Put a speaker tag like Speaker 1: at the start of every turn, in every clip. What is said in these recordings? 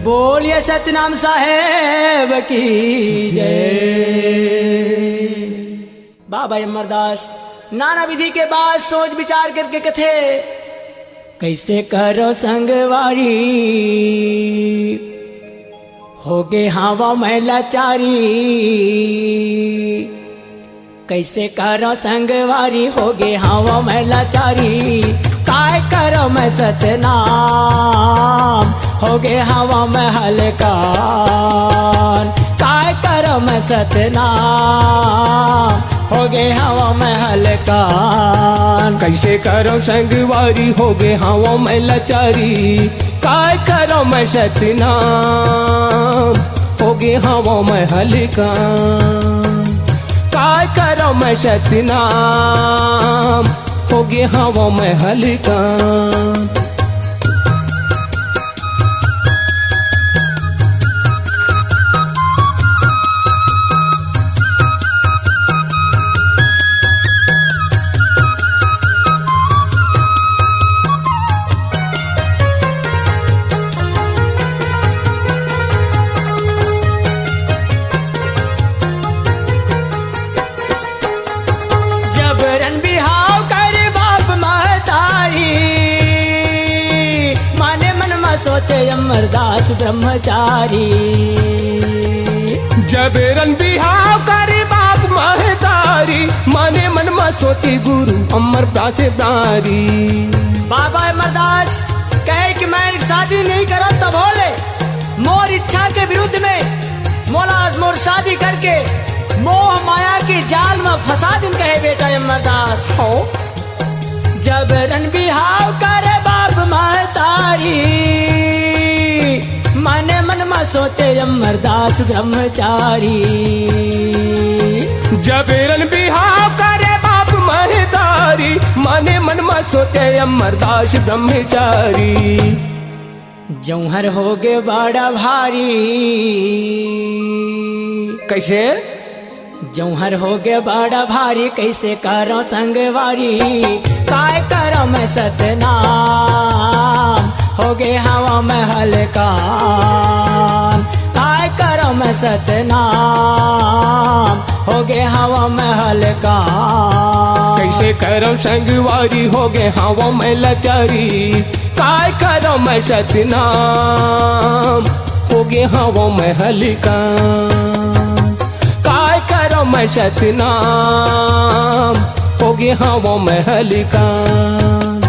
Speaker 1: बोलिए सतनाम साहेब की जय। बाबा अमरदास नाना विधि के बाद सोच विचार करके कथे कैसे करो संगवारी होगे हवा महिला चारी, कैसे करो संगवारी होगे हवा महिला चारी, काय करो मैं सतनाम होगे हवा में हलकान, काय करो मैं सतनाम होगे हवा में हलकान,
Speaker 2: कैसे करो संगवारी होगे हवा में लाचारी, काय करो मैं सतनाम होगे हवा में हलकान, काय करो मैं सतनाम होगे हवा में हलकान।
Speaker 1: सोचे अमरदास ब्रह्मचारी,
Speaker 2: जब रन बिहाव करे बाप महतारी, माने मन में सोचे गुरु अमरदास ब्रारी।
Speaker 1: बाबा अमरदास कहे कि मैं शादी नहीं करा तो बोले मोर इच्छा के विरुद्ध में मोला मोर शादी करके मोह माया की जाल में फंसा दिन कहे बेटा अमरदास हो। जब रन बिहाव करे बाप महतारी, माने मन में सोचे अमरदास ब्रह्मचारी,
Speaker 2: जब रन बिहाव करे बाप महतारी, माने मन में सोचे अमरदास ब्रह्मचारी।
Speaker 1: जौहर होगे बड़ा भारी,
Speaker 2: कैसे
Speaker 1: जौहर होगे बड़ा भारी, कैसे करो संगवारी, काय करो मैं सतनाम होगे हवा में हलकान, काय करो मैं सतनाम होगे हवा में हलकान,
Speaker 2: कैसे करो संगवारी होगे हवा में लाचारी, काय करो मैं सतनाम होगे हवा में हलकान, काय करो मैं सतनाम होगे हवा में हलकान।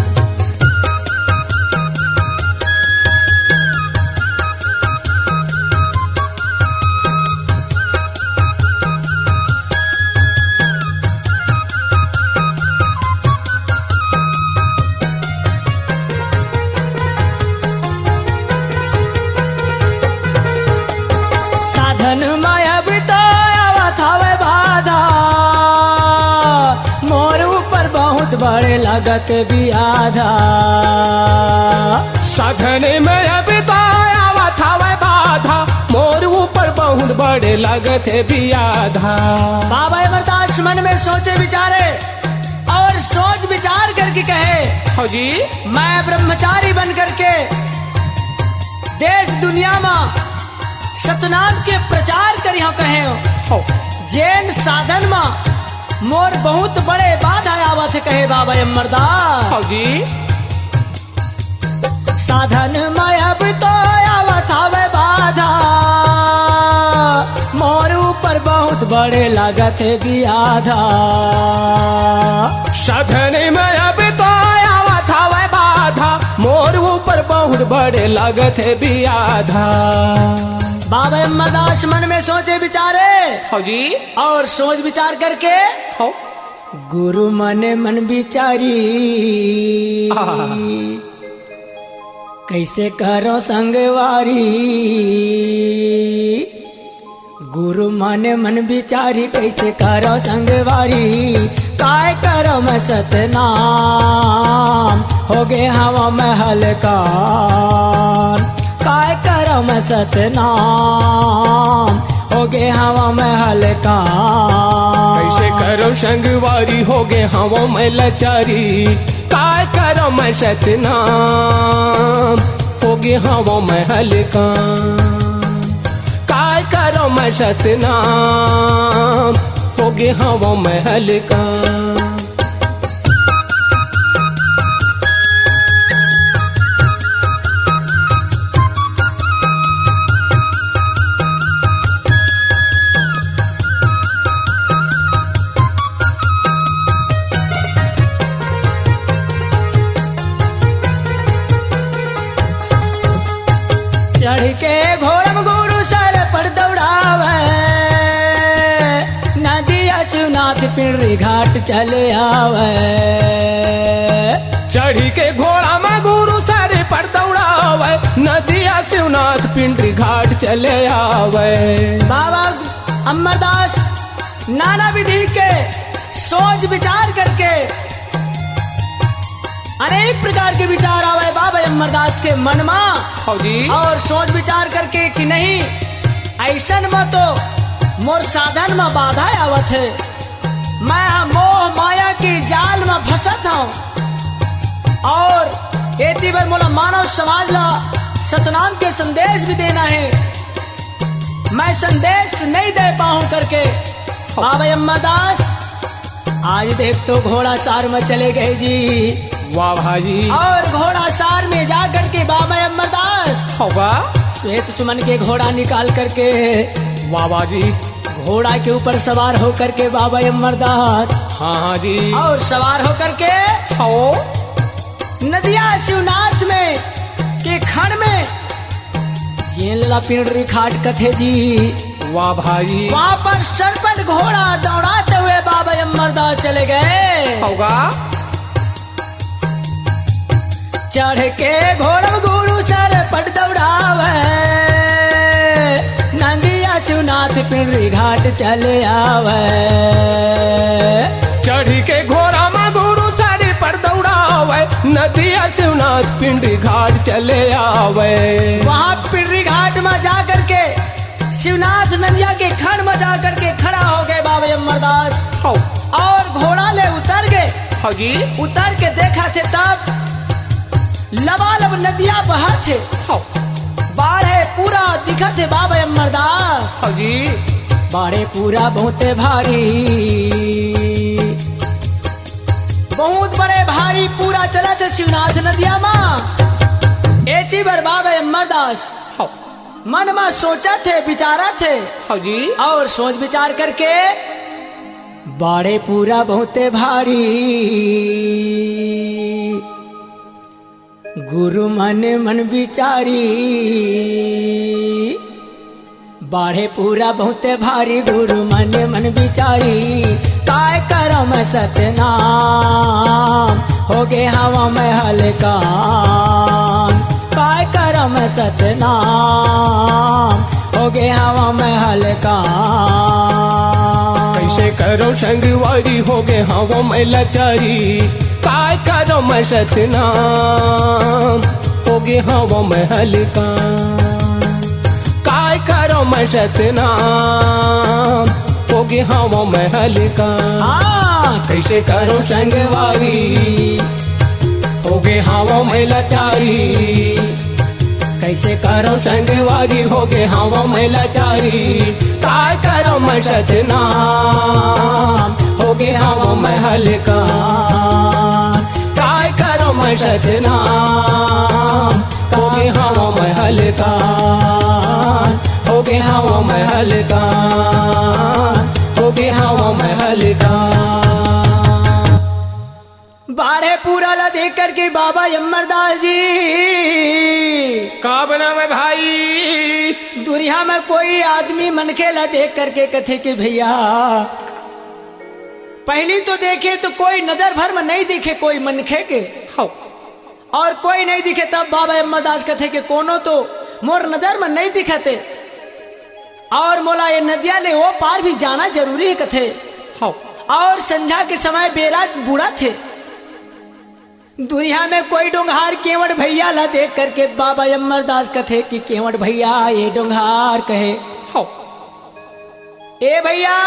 Speaker 1: साधन माया बिताया थावे बाधा, मोर ऊपर बहुत बड़े लागत भी आधा,
Speaker 2: साधन में बिताया थावे बाधा, मोर ऊपर बहुत बड़े लागत है भी आधा।
Speaker 1: बाबा अमरदास मन में सोचे विचारे और सोच विचार करके कहे
Speaker 2: हो जी
Speaker 1: मैं ब्रह्मचारी बन करके देश दुनिया में सतनाम के प्रचार करी हो कहे हो। जैन साधन में मोर बहुत बड़े बाधा आवत कहे बाबा अमरदास
Speaker 2: हो जी
Speaker 1: साधन में अब तो आवत हवे बाधा, मोर ऊपर बहुत बड़े लागत है भी आधा,
Speaker 2: साधन में अब तो आवत हवे बाधा, मोर ऊपर बहुत बड़े लागत है भी आधा।
Speaker 1: बाबा अमरदास मन में सोचे विचारे
Speaker 2: हो जी
Speaker 1: और सोच विचार करके
Speaker 2: हो
Speaker 1: गुरु मने मन विचारी, कैसे करो संगवारी, गुरु मने मन विचारी, कैसे करो संगवारी, काय करो मैं सतनाम होगे हवा में हलकान, काय करो मैं सतनाम होगे हवा में हलकान,
Speaker 2: कैसे करो संगवारी होगे हवा में लाचारी, काय करो मैं सतनाम हो गए हवा महल का। काय करो मैं सतनाम, हो गए हवा महल का।
Speaker 1: चढ़ के घोड़म गुरु सर पर दौड़ावे, नदिया शिवनाथ पिंडरी घाट चले आवे।
Speaker 2: चढ़ी के घोड़ा में गुरु सारे पर दौड़ावे, नदिया शिवनाथ पिंडरी घाट चले आवे।
Speaker 1: बाबा अमरदास नाना विधि के सोच विचार करके अनेक प्रकार के विचार आवे बाबा अमरदास के मन में,
Speaker 2: जी
Speaker 1: और सोच विचार करके कि नहीं ऐसन में तो मोर साधन में बाधा आवत है, मैं मोह माया की जाल में फंसत हूँ, और एती बार मोला मानव समाज ला सतनाम के संदेश भी देना है, मैं संदेश नहीं दे पाऊँ करके बाबा अमरदास आज देख तो घोड़ा सार में चले गए जी।
Speaker 2: वाह भाजी।
Speaker 1: और घोड़ा सार में जा करके बाबा अमरदास
Speaker 2: होगा
Speaker 1: श्वेत सुमन के घोड़ा निकाल करके,
Speaker 2: वाह बाजी।
Speaker 1: घोड़ा के ऊपर सवार होकर के बाबा अमरदास,
Speaker 2: हाँ जी,
Speaker 1: और सवार होकर के
Speaker 2: हो
Speaker 1: नदिया शिवनाथ में के खड़ में जेला पिंडरी घाट कथे जी।
Speaker 2: वाह भाई।
Speaker 1: वहाँ पर सरपट घोड़ा दौड़ाते हुए बाबा अमरदास चले गए।
Speaker 2: होगा
Speaker 1: चढ़ के घोड़म गुरु सर पट दौड़ावे, नदिया शिवनाथ पिंडरी घाट चले आवे।
Speaker 2: चढ़ी के घोड़ा में गुरु सारे पर दौड़ावे, नदिया शिवनाथ पिंडरी घाट चले आवे।
Speaker 1: वहाँ पिंडरी घाट में जा करके शिवनाथ नदिया के खड़ में जा करके खड़ा हो गए बाबा अमरदास,
Speaker 2: हो
Speaker 1: और घोड़ा ले उतर गए।
Speaker 2: हो जी।
Speaker 1: उतर के देखा थे तब लबालब नदिया बहा थे,
Speaker 2: हो
Speaker 1: बाढ़े पूरा दिखत है बाबा अमरदास।
Speaker 2: हो जी।
Speaker 1: बाढ़े पूरा बहुते भारी, बहुत बड़े भारी पूरा चला थे शिवनाथ नदिया में। एती बार बाबा अमरदास
Speaker 2: हो
Speaker 1: मन में सोचा थे विचारा थे,
Speaker 2: हो जी।
Speaker 1: और सोच विचार करके बाढ़े पूरा बहुते भारी, गुरु मन मन विचारी। बाढ़े पूरा बहुते भारी, गुरु मन मन विचारी। काय करम सतनाम, हो गे हवा में हल्का। काय करम सतनाम, हो गे हवा में हल्का।
Speaker 2: कैसे करो संगवारी, हो गए हवा में लाचारी। काय करो मैं सतनाम, हो गए हवा में हल्का। काय करो मैं सतनाम, हो गए हवा में हल्का। कैसे करो संगवारी, हो गए हवा में लाचारी। कैसे करो संगवारी, हो गए हवा में लाचारी। काय करो मैं सतनाम, हो गए हवा में हल्का। काय करो मैं सतनाम, हो गए हवा में हल्का। हो गए हवा में हल्का, हो गए हवा में हल्का।
Speaker 1: बाढ़े पूरा ला देख करके बाबा अमरदास जी
Speaker 2: का बना मैं भाई।
Speaker 1: दुनिया में कोई आदमी मनखे ला देख करके कथे कि भैया पहली तो देखे तो कोई नजर भर में नहीं दिखे कोई मनखे के,
Speaker 2: हो
Speaker 1: और कोई नहीं दिखे तब बाबा अमरदास कथे के कोनो तो मोर नजर में नहीं दिखते, और मोला ये नदिया ले वो पार भी जाना जरूरी है कथे।
Speaker 2: हो
Speaker 1: और संध्या के समय बेरा बूढ़ा थे, दुनिया में कोई डोंगहार केवट भैया ला देख करके बाबा अमरदास कथे कि केवट भैया ये डोंगहार कहे।
Speaker 2: हो
Speaker 1: ए भैया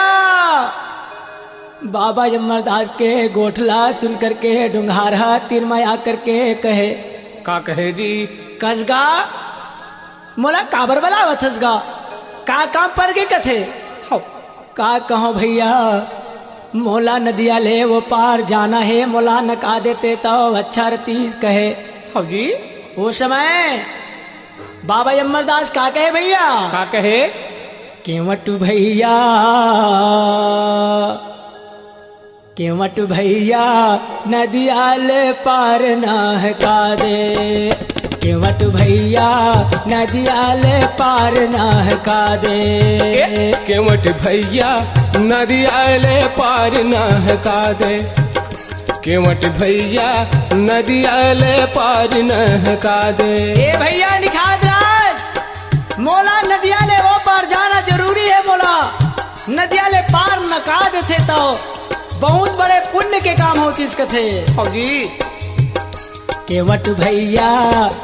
Speaker 1: बाबा अमरदास के गोठला सुन करके डोंगहार तीर में आकर के कहे।
Speaker 2: का कहे जी।
Speaker 1: कसगा मोला काबर बलावथस गा का काम पड़ गए कथे
Speaker 2: हो
Speaker 1: का कहो भैया मोला नदिया ले वो पार जाना है मोला नका देते तो अच्छा रतीस कहे
Speaker 2: हो जी
Speaker 1: वो समय बाबा अमरदास का कहे भैया
Speaker 2: का कहे
Speaker 1: केवट भैया केवट भैया नदिया ले पार नहका दे केवट भैया नदिया ले पार नहका दे
Speaker 2: केवट भैया नदिया ले पार नहका दे केवट भैया नदिया ले पार नहका दे
Speaker 1: ए भैया निखात राज मोला नदिया ले वो पार जाना जरूरी है मोला नदिया ले पार नका देते तो बहुत बड़े पुण्य के काम होती इस कथे
Speaker 2: हो जी
Speaker 1: केवट भैया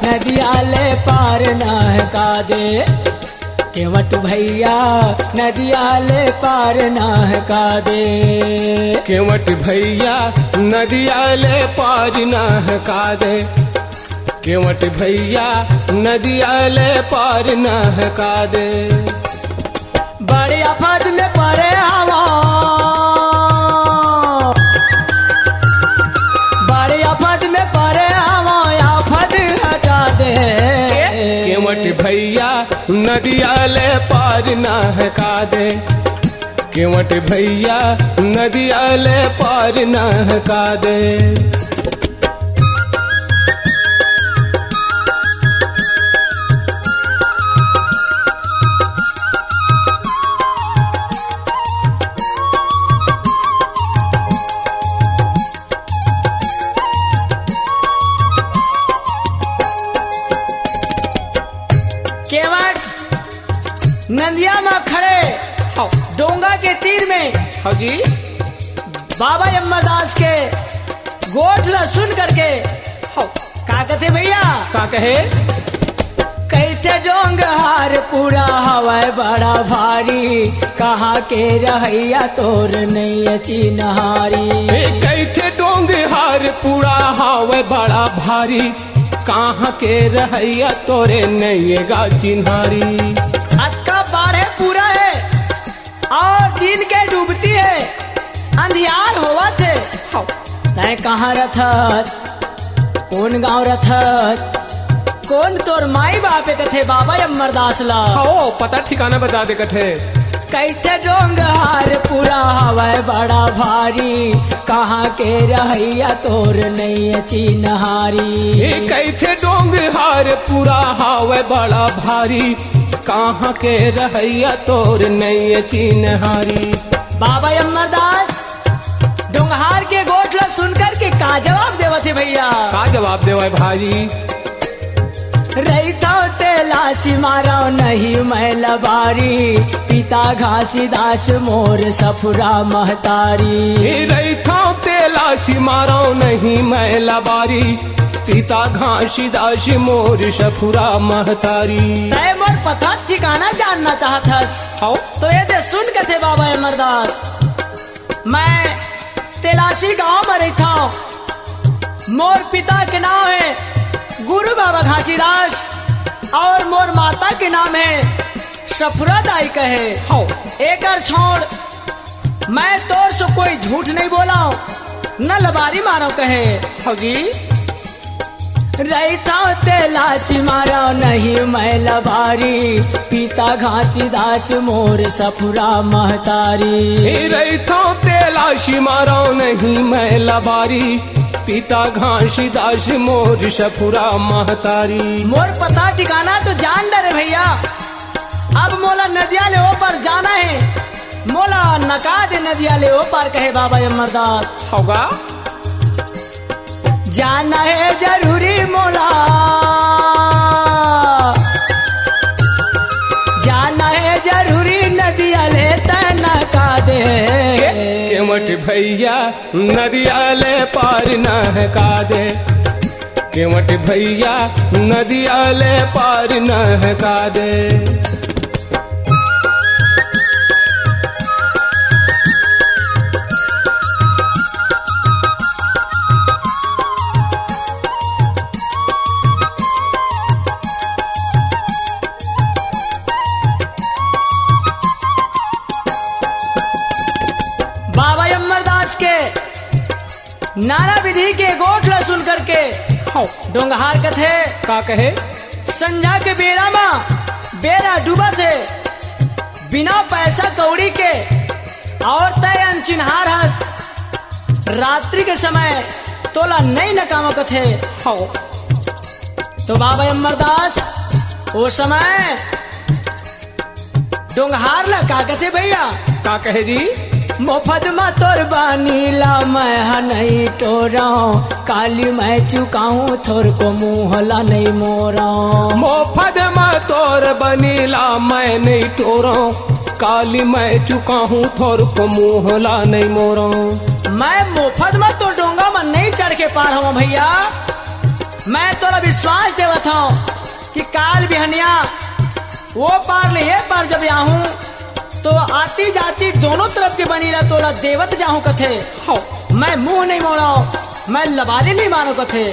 Speaker 1: नदिया ले पार नहका दे केवट भैया नदिया ले पार नहका दे
Speaker 2: केवट भैया नदिया ले पार नहका दे केवट भैया नदिया ले पार नहका दे
Speaker 1: बड़े आफत में पड़े हवा बड़े आफत में पड़े हवा आफत हटा दे
Speaker 2: केवट भैया नदिया ले पार नहका दे केवट भैया नदिया ले पार नहका दे
Speaker 1: केवट नदिया में खड़े डोंगा के तीर में
Speaker 2: हाँ जी
Speaker 1: बाबा अमरदास के गोठला सुन करके का कहते भैया
Speaker 2: का कहे
Speaker 1: कहते डोंग हार पूरा हवाए बड़ा भारी कहाँ के रहैया तोर नहीं चिन्हारी
Speaker 2: कैथे डोंग हार पूरा हावे बड़ा भारी कहाँ के रहैया तोरे नैयेगा चिन्हारी
Speaker 1: अतका बारह पूरा है और दिन के डूबती है अंधियार होवा थे तय कहाँ रथत कौन गांव रथत कौन तोर माई बापे कथे बाबा अमरदास ला
Speaker 2: हो पता ठिकाना बता दे कथे
Speaker 1: कैथे डोंग हार पूरा हवाए बड़ा भारी कहाँ के रहैया तोर नहीं चिन्हारी
Speaker 2: कैथे डोंग हार पूरा हावे बड़ा भारी कहाँ के रहैया तोर नहीं चिन्हारी
Speaker 1: बाबा अमरदास डोंगहार के गोठला सुनकर के का जवाब देवते भैया
Speaker 2: का जवाब देवा भाई
Speaker 1: रैता तेलासी मारा नहीं मैं लबारी पिता घासी दास मोर सफुरा महतारी
Speaker 2: रैथा तेलासी मारो नहीं मैं लबारी पिता घासी दास मोर सफुरा महतारी
Speaker 1: तय मोर पता ठिकाना जानना चाहतस
Speaker 2: हो
Speaker 1: तो ये दे सुन के थे बाबा अमरदास मैं तेलासी गांव में रहता हूँ मोर पिता के नाम है गुरु बाबा घासीदास और मोर माता के नाम है सफुरा दाई कहे
Speaker 2: हो
Speaker 1: एक छोड़ मैं तोर से कोई झूठ नहीं बोला हूँ न लबारी मारो कहे
Speaker 2: हो जी
Speaker 1: रहता तेलासी मारा नहीं मैं लबारी पिता घासीदास मोर सफुरा महतारी
Speaker 2: रैथा तेलासी मारो नहीं मैं लबारी पिता घासी दास मोर सफुरा महतारी
Speaker 1: मोर पता ठिकाना तो जान डरे भैया अब मोला नदिया ले ओ पर जाना है मोला नका दे नदिया ले ओ पर कहे बाबा अमरदास
Speaker 2: होगा
Speaker 1: जाना है जरूरी मोला जाना है जरूरी नदिया ले नका दे
Speaker 2: केवट भैया नदिया ले पार नहका दे केवट भैया नदिया ले पार नहका दे
Speaker 1: नाना विधि के गोठला सुन करके
Speaker 2: हाँ
Speaker 1: डोंगहार कथे
Speaker 2: का कहे
Speaker 1: संझा के बेरा में बेरा डूबा थे बिना पैसा कौड़ी के और तय अनचिन्हार हस रात्रि के समय तोला नहीं नकाम कथे
Speaker 2: हाँ
Speaker 1: तो बाबा अमरदास वो समय डोंगहार ला का कथे भैया
Speaker 2: का कहे जी
Speaker 1: मुफत में तोर बानीला मैं नहीं टोरा काली मैं चुकाऊं थोर को मुहला नहीं मोरा
Speaker 2: मोफद में तोर बनीला मैं नहीं टोरा काली मैं चुका हूँ थोर को मुहला नहीं मोरा
Speaker 1: मैं मुफत में तो डोंगा में नहीं चढ़ के पार हूँ भैया मैं तोरा विश्वास देवत हूँ कि काल बिहनिया वो पार ले ये पार जब आहूं तो आती जाती दोनों तरफ की बनी रहा तोरा देवत जाऊं कथे
Speaker 2: हाँ
Speaker 1: मैं मुंह नहीं मोड़ाओ मैं लबारी नहीं मानो कथे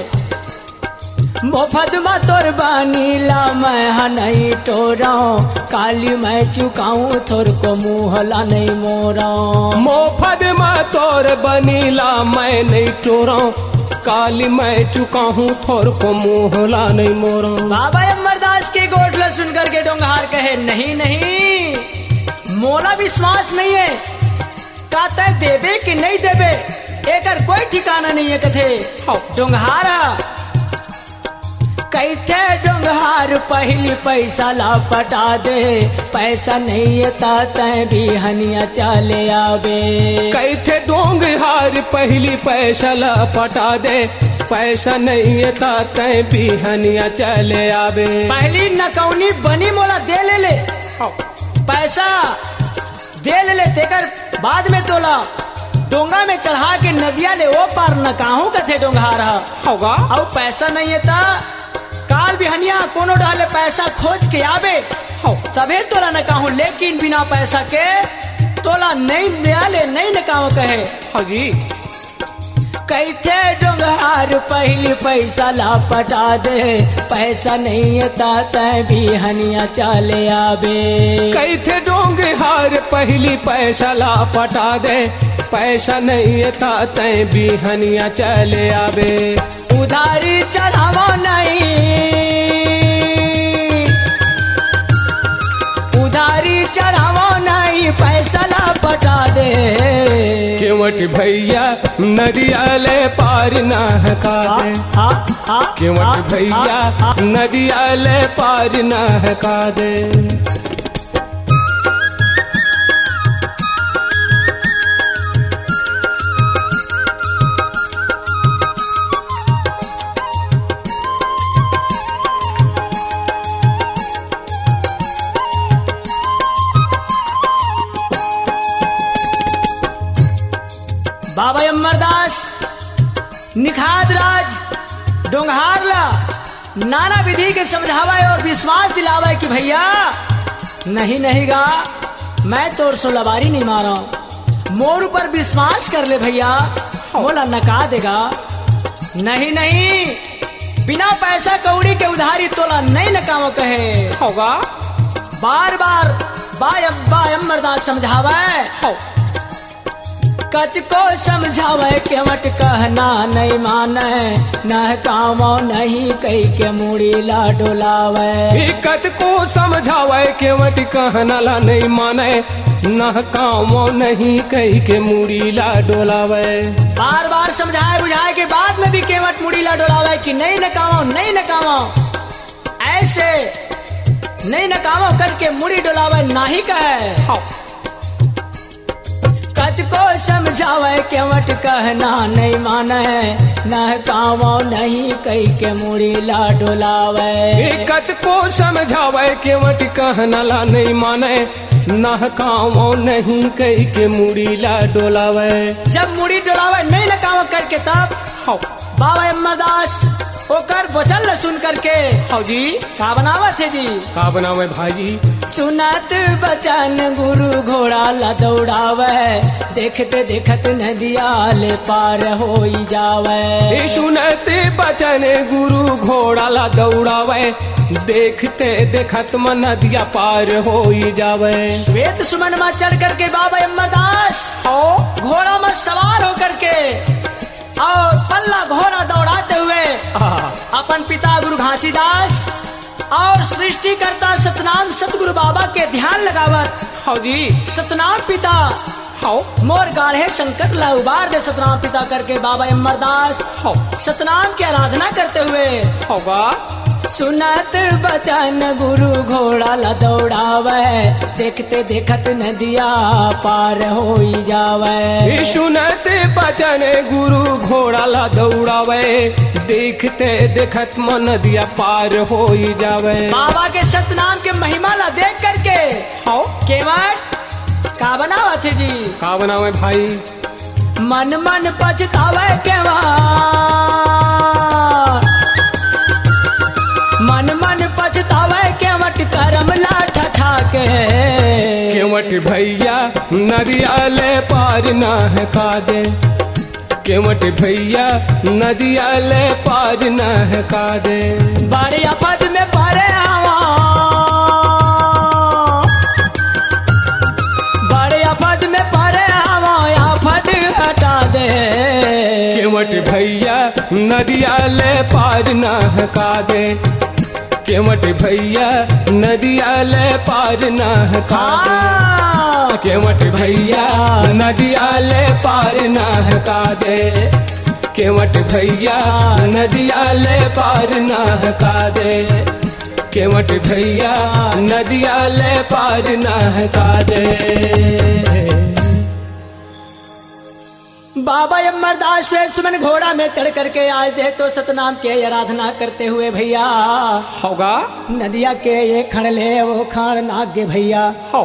Speaker 1: मुफत में तोर बानीला मैं नहीं टोरा काली मैं चुकाऊं थोर को मुहला नहीं मोरा
Speaker 2: मोफद में तोर बनीला मैं नहीं टोरा काली मैं चुका हूँ थोर को मुहला नहीं मोरा
Speaker 1: बाबा अमरदास के गोठला सुन करके डोंगहार कहे नहीं नहीं मोला विश्वास नहीं है का तय देबे कि नहीं देबे एकर कोई ठिकाना नहीं है कथे डोंगहार कैथे डोंगहार पहली पैसा ला पटा दे पैसा नहीं था तय भी हनिया चले आवे
Speaker 2: कैथे डोंगहार पहली पैसा ला पटा दे पैसा नहीं था तय भी हनिया चले आवे
Speaker 1: पहली नकौनी बनी मोला दे ले पैसा दे ले तेकर बाद में तोला डोंगा में चढ़ा के नदिया ले वो पार नकाहू कथे डोंगहारा
Speaker 2: होगा
Speaker 1: और पैसा नहीं है ता काल बिहनिया कोनो डाले पैसा खोज के आवे तबे तोला नकाहू लेकिन बिना पैसा के तोला नहीं दिया ले नहीं नकाहू कहे
Speaker 2: हाँ जी
Speaker 1: कैथे डोंगहार पहली पैसा ला पटा दे पैसा नहीं था तय भी हनिया चले आवे
Speaker 2: कैथे डोंगहार पहली पैसा ला पटा दे पैसा नहीं था तय भी हनिया चले आवे
Speaker 1: उधारी चढ़ावा नहीं उधारी चढ़ावा नहीं पैसा ला पटा दे
Speaker 2: केवट भैया नदिया ले पार ना हका दे केवट भैया नदिया ले पार ना हका दे
Speaker 1: बाबा अमरदास निखात राज डोंगहार ला नाना विधि के समझावे और विश्वास दिलावे कि भैया नहीं नहीं गा मैं तोर सो लबारी नहीं मारा मोर ऊपर विश्वास कर ले भैया बोला नका देगा नहीं नहीं बिना पैसा कौड़ी के उधारी तोला नहीं नकामो कहे
Speaker 2: होगा
Speaker 1: बार बार बाय अमरदास समझावे कत को समझावे केवट कहना नहीं माने न कामो नहीं कई के मुड़ी ला डोलावे
Speaker 2: कत को समझावे केवट कहना ला नहीं माने न कामो नहीं कई के मुड़ी ला डोलावे
Speaker 1: बार बार समझाए बुझाए के बाद में भी केवट मुड़ी ला डोलावे कि नहीं न कामो ऐसे नहीं न कामो करके मुड़ी डोलावे नहीं कहे कत को समझावे केवट कहना नहीं माने न कामो नहीं कई के मुड़ी ला डोलावे
Speaker 2: कत को समझावे केवट कहना ला नहीं माने न कामो नहीं कई के मुड़ी ला डोलावे
Speaker 1: जब मुड़ी डोलावे नहीं न कामो करके तब बाबा अमरदास ओकर वचन सुन करके
Speaker 2: हाँ जी
Speaker 1: का बनावे थे जी
Speaker 2: का बनावे भाजी
Speaker 1: सुनत बचन गुरु घोड़ा ला दौड़ावे देखते देखत नदिया ले पार हो जावे
Speaker 2: सुनते बचन गुरु घोड़ा ला दौड़ावे देखते देखत मन नदिया पार हो जावे
Speaker 1: श्वेत सुमन में चढ़ करके बाबा अमरदास घोड़ा में सवार होकर के और पल्ला घोड़ा दौड़ाते हुए अपन पिता गुरु घासीदास और सृष्टिकर्ता सतनाम सतगुरु बाबा के ध्यान लगावत।
Speaker 2: हाँ जी।
Speaker 1: सतनाम पिता
Speaker 2: हाँ।
Speaker 1: मोर गाढ़े संकट ला उबार दे सतनाम पिता करके बाबा अमरदास
Speaker 2: हाँ।
Speaker 1: सतनाम की आराधना करते हुए
Speaker 2: होगा।
Speaker 1: सुनत बचन गुरु घोड़ा ला दौड़ावे, देखते देखत नदिया पार हो जावे।
Speaker 2: सुनत बचन गुरु घोड़ा ला दौड़ावे, देखते देखत नदिया पार हो जावे।
Speaker 1: बाबा के सतनाम के महिमा ला देख करके
Speaker 2: हाँ।
Speaker 1: केवट का बनावत जी?
Speaker 2: का बनावे भाई?
Speaker 1: मन मन पछतावे केवा, मन मन पछतावे केवट करम लाठा ठाके।
Speaker 2: केवट भैया नदिया ले पार ना है का दे, केवट भैया नदिया ले पार ना है का दे।
Speaker 1: बड़े आपद में परे आवा, बड़े आपद में परे आवा, आफत हटा दे।
Speaker 2: केवट भैया नदिया ले पार ना है का दे, केवट भैया नदिया ले पार ना है का दे। केवट भैया नदिया ले पार ना है का दे, केवट भैया नदिया ले पार ना है का दे, केवट भैया नदिया ले पार ना है का दे।
Speaker 1: बाबा अमरदास सुमन घोड़ा में चढ़ करके आज देख तो सतनाम के आराधना करते हुए भैया
Speaker 2: होगा।
Speaker 1: नदिया के ये खड़ ले वो खड़ नागे भैया
Speaker 2: हो।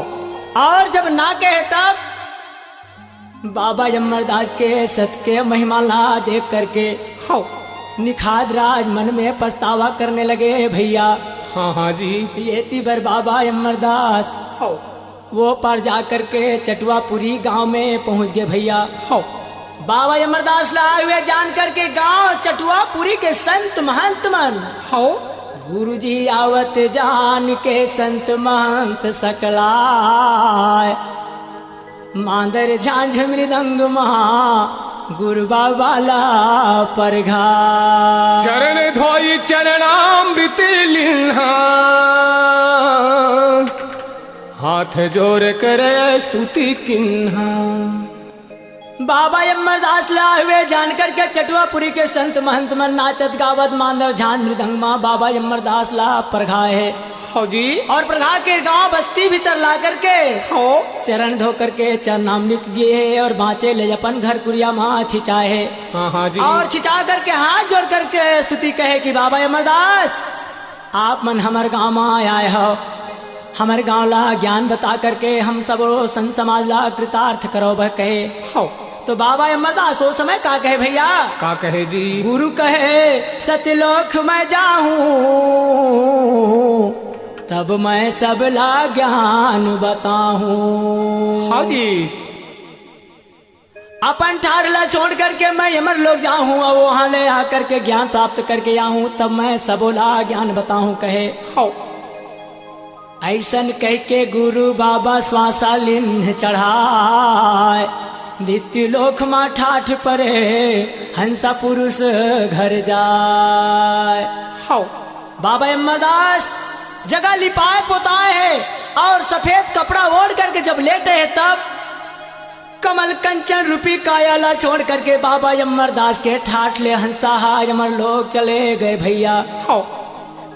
Speaker 1: और जब नागे है तब बाबा अमरदास के सत के महिमा ला देख करके
Speaker 2: हो।
Speaker 1: निखाद राज मन में पछतावा करने लगे भैया।
Speaker 2: हाँ हाँ जी।
Speaker 1: ये तीबर बाबा अमरदास
Speaker 2: हो।
Speaker 1: वो पर जा करके चटुआपुरी गांव में पहुंच गए भैया।
Speaker 2: हो।
Speaker 1: बाबा अमरदास लाए हुए जान करके गांव चटुआपुरी के संत महंत मन
Speaker 2: हो।
Speaker 1: गुरुजी आवत जान के संत महंत सकलाय, मांदर झांझ मृदंग महा गुरु बाबा ला परघा।
Speaker 2: चरण धोई चरणामृत लिन्हा, हाथ जोड़ कर स्तुति किन्हा।
Speaker 1: बाबा अमरदास लाए हुए जानकर के चटुआपुरी के संत महंत मन नाचत गावत मांदर झांझ मृदंग माँ बाबा अमरदास ला परघाए है।
Speaker 2: हो जी।
Speaker 1: और प्रघा के गांव बस्ती भीतर ला करके
Speaker 2: हो।
Speaker 1: चरण धो करके चरणामृत दिए है और बाँचे ले अपन घर कुरिया माँ छिचाए है।
Speaker 2: हाँ हाँ जी।
Speaker 1: और छिचा करके हाथ जोड़ करके स्तुति कहे कि बाबा अमरदास आप मन हमारे गाँव में आए हो, हमारे गाँव ला ज्ञान बता करके हम सब संत समाज ला कृतार्थ करो वह कहे।
Speaker 2: हो।
Speaker 1: तो बाबा अमरदास वो समय का कहे भैया?
Speaker 2: का कहे जी?
Speaker 1: गुरु कहे सत्यलोक में जाऊं, तब मैं सबला ज्ञान बताऊं।
Speaker 2: हाँ जी।
Speaker 1: अपन ठारला छोड़ करके मैं अमर लोग जाऊं, और वहां ले आकर के ज्ञान प्राप्त करके आऊं, तब मैं सबला ज्ञान बताऊं कहे।
Speaker 2: हो।
Speaker 1: ऐसन कह के गुरु बाबा श्वासा लिन्ह चढ़ाए, मृत्यु लोक मा ठाठ परे हंसा पुरुष घर जाए।
Speaker 2: हो।
Speaker 1: बाबा अमरदास जगह लिपाए पोताए है और सफेद कपड़ा ओढ़ करके जब लेटे है तब कमल कंचन रूपी कायाला छोड़ करके बाबा अमरदास के ठाठ ले हंसा हाय अमर लोग चले गए भैया।
Speaker 2: हो।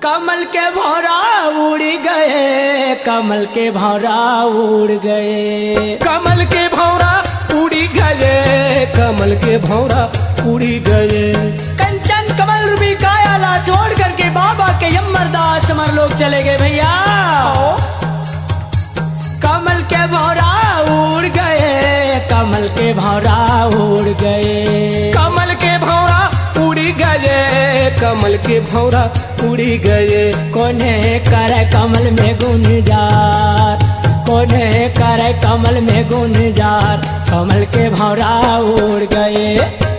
Speaker 1: कमल के भौरा उड़ गए, कमल के भौरा उड़ गए,
Speaker 2: कमल के भौरा उड़ी गए, कमल के भौरा उड़ी गए।
Speaker 1: कंचन कमल रूपी कायाला छोड़ करके बाबा के अमरदास अमर लोग चले गए भैया। कमल के भौरा उड़ गए, कमल के भौरा उड़ गए,
Speaker 2: कमल के भौरा उड़ी गए, कमल के भौरा उड़ी गए।
Speaker 1: कोने करे कमल में गुंजार, कोने करे कमल में गुंजार, कमल के भौरा उड़ गए,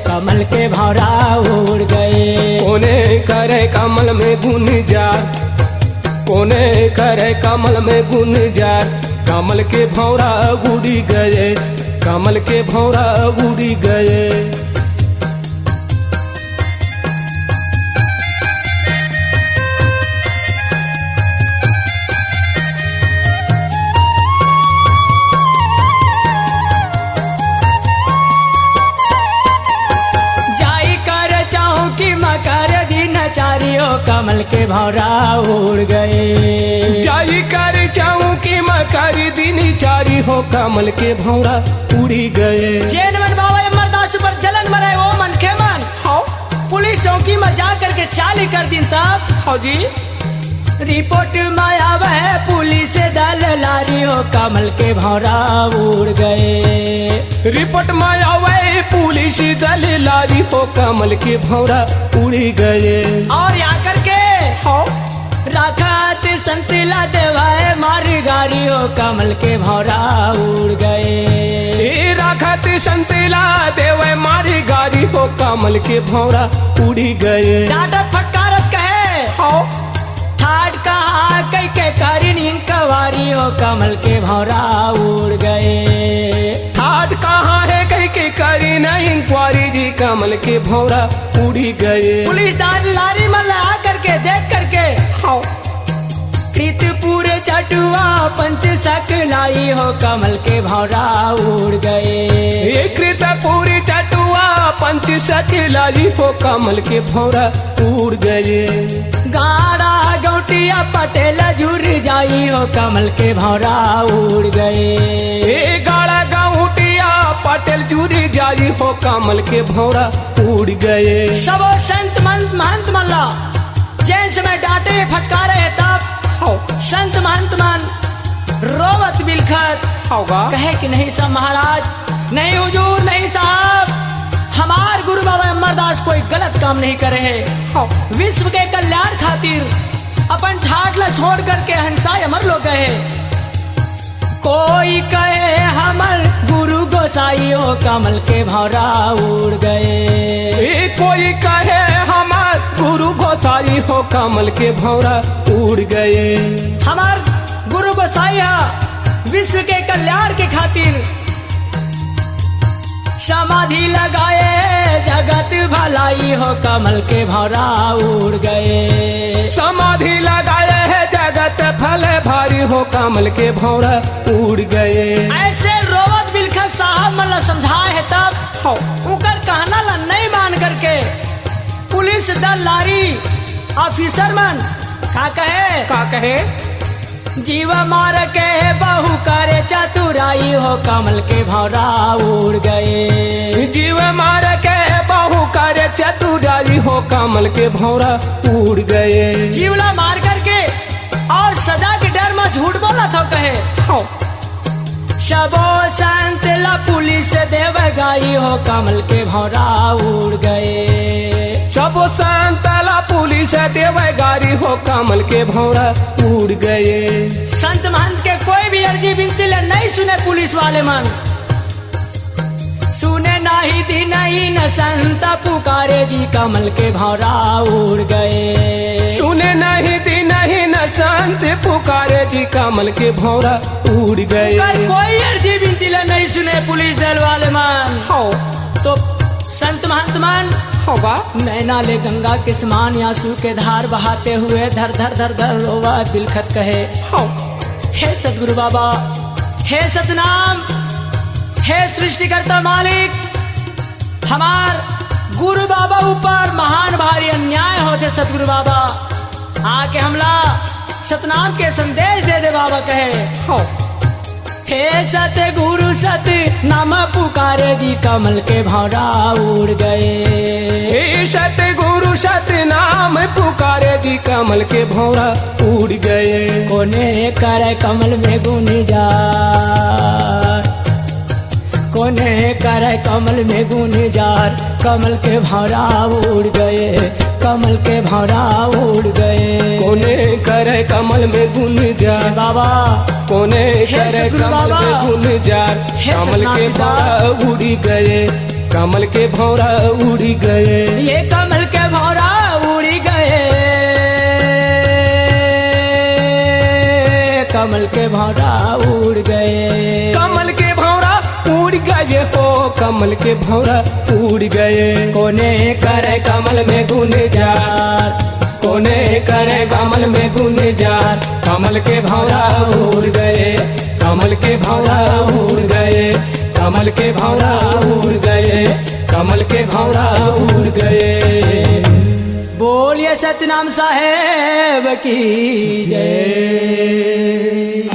Speaker 1: कमल के भौरा उड़ गए।
Speaker 2: कोने करे कमल में गुंजार, कोने करे कमल में गुंजार, कमल के भौरा उड़ी गए, कमल के भौरा उड़ी गए।
Speaker 1: लारी हो कमल के भौरा उड़ गए।
Speaker 2: जाई कर चौकी मकारी दिनी चारी हो कमल के भौरा उड़ी गए।
Speaker 1: जैन मन बाबा अमरदास पर जलन मरे वो मन के मन
Speaker 2: हाँ
Speaker 1: पुलिस चौकी में जा करके चाली कर दिन तब
Speaker 2: हाँ जी
Speaker 1: रिपोर्ट माया वह पुलिस दल लारी हो कमल के भौरा उड़ गए।
Speaker 2: रिपोर्ट माया वह पुलिस दल लारी हो कमल के भौरा उड़ी गए।
Speaker 1: और यहाँ करके
Speaker 2: हाँ
Speaker 1: राखात संतला देवाए मारी गाड़ी हो कमल के भौरा उड़ गए।
Speaker 2: राखत संतला देवे मारी गाड़ी हो कमल के भौरा उड़ी गए।
Speaker 1: डांटत फटकारत कहे
Speaker 2: हाँ
Speaker 1: ठाट कहा कई के करीन कवारी हो कमल के भौरा उड़ गए।
Speaker 2: ठाट कहाँ है कहीं के करी नहीं इंक्वारी जी कमल के भौरा उड़ी गए।
Speaker 1: पुलिस दार लारी मन आ करके देख करके
Speaker 2: हाँ
Speaker 1: कृतपुर चटुआ पंच सकलाई हो कमल के भौरा उड़ गए।
Speaker 2: कृतपुरी चटुआ पंच सकलाई हो कमल के भौरा उड़ गए।
Speaker 1: गाड़ा गौटिया पटेल झुर जाई हो कमल के भौरा उड़ गए।
Speaker 2: गाड़ा गौटिया पटेल जुरी जाई हो कमल के भौरा उड़ गए।
Speaker 1: सबो संत महंत मल्ला जैन समय डांटे फटकारे तब संत महंत मन रोवत बिलखत
Speaker 2: होगा
Speaker 1: कहे कि नहीं साहब महाराज नहीं हुजूर नहीं साहब हमार गुरु बाबा अमरदास कोई गलत काम नहीं करे है। विश्व के कल्याण खातिर अपन ठाट ला छोड़ करके हंसा अमर लोग गए। कोई कहे हमर गुरु गोसाई हो कमल के भौरा उड़ गए।
Speaker 2: कोई कहे हमार गुरु गोसाई हो कमल के भौरा उड़ गए।
Speaker 1: हमार गुरु गोसाई विश्व के कल्याण के खातिर समाधि लगाए जगत भलाई हो कमल के भौरा उड़ गए।
Speaker 2: समाधि लगाए है जगत फल भारी हो कमल के भौरा उड़ गए।
Speaker 1: ऐसे रोवत बिलखत साहब मन समझाए है तब उनकर कहना ला नहीं मान करके पुलिस दल लारी ऑफिसर मन का कहे जीव मार के बहु करे चतुराई हो कमल के भौरा उड़ गए।
Speaker 2: जीव मार के बहु करे चतुराई हो कमल के भौरा उड़ गए।
Speaker 1: जीवला मार करके और सजा के डर में झूठ बोला था कहे सबो संत ला पुलिस देव गाई हो कमल के भौरा उड़ गए।
Speaker 2: सबो संत ला पुलिस देव गारी हो कमल के भौरा उड़ गए।
Speaker 1: संत महंत के कोई भी अर्जी बिनती ले नहीं सुने पुलिस वाले मन सुने नहीं थी नहीं न संत पुकारे जी कमल के भौरा उड़ गए।
Speaker 2: सुने नहीं थी नहीं न संत पुकारे जी कमल के भौरा उड़ गए।
Speaker 1: कोई अर्जी बिनती ले नहीं सुने पुलिस दल वाले मन तो संत महंत मन
Speaker 2: होगा
Speaker 1: नैना ले गंगा के समान आंसू के धार बहाते हुए धर धर धर धर रोवा बिलखत कहे हे सतगुरु बाबा हे सतनाम हे सृष्टिकर्ता मालिक हमार गुरु बाबा ऊपर महान भारी अन्याय होते सतगुरु बाबा आके हमला सतनाम के संदेश दे दे बाबा कहे हे सत गुरु सत नाम पुकारे जी कमल के भौरा उड़ गए।
Speaker 2: हे सत गुरु सत नाम पुकारे जी कमल के भौरा उड़ गए।
Speaker 1: कोने करे कमल में गुनी जा कोने करे कमल में गुनी जार कमल के भौरा उड़ गए। कमल के भौरा उड़ गए।
Speaker 2: कोने करे कमल में गुन जार
Speaker 1: बाबा
Speaker 2: कोने करे कमल में गुन जार कमल के भौरा उड़ी गए। कमल के भौरा उड़ी गए।
Speaker 1: ये कमल के भौरा उड़ी गए। कमल के भौरा उड़ गए।
Speaker 2: कमल के भौरा उड़ गए हो कमल के भौरा उड़ गए।
Speaker 1: कोने करे कमल में गुन जार
Speaker 2: कोने करे कमल में गुन जार कमल के भौरा उड़ गए। कमल के भौरा उड़ गए। कमल के भौरा उड़ गए। कमल के भौरा उड़ गए।
Speaker 1: बोलिए सतनाम साहेब की जय।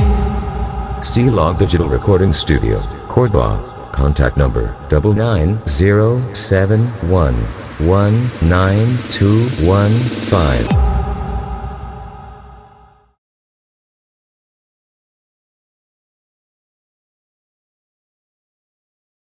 Speaker 3: C-Log Digital Recording Studio, Cordoba. Contact number 99071192115.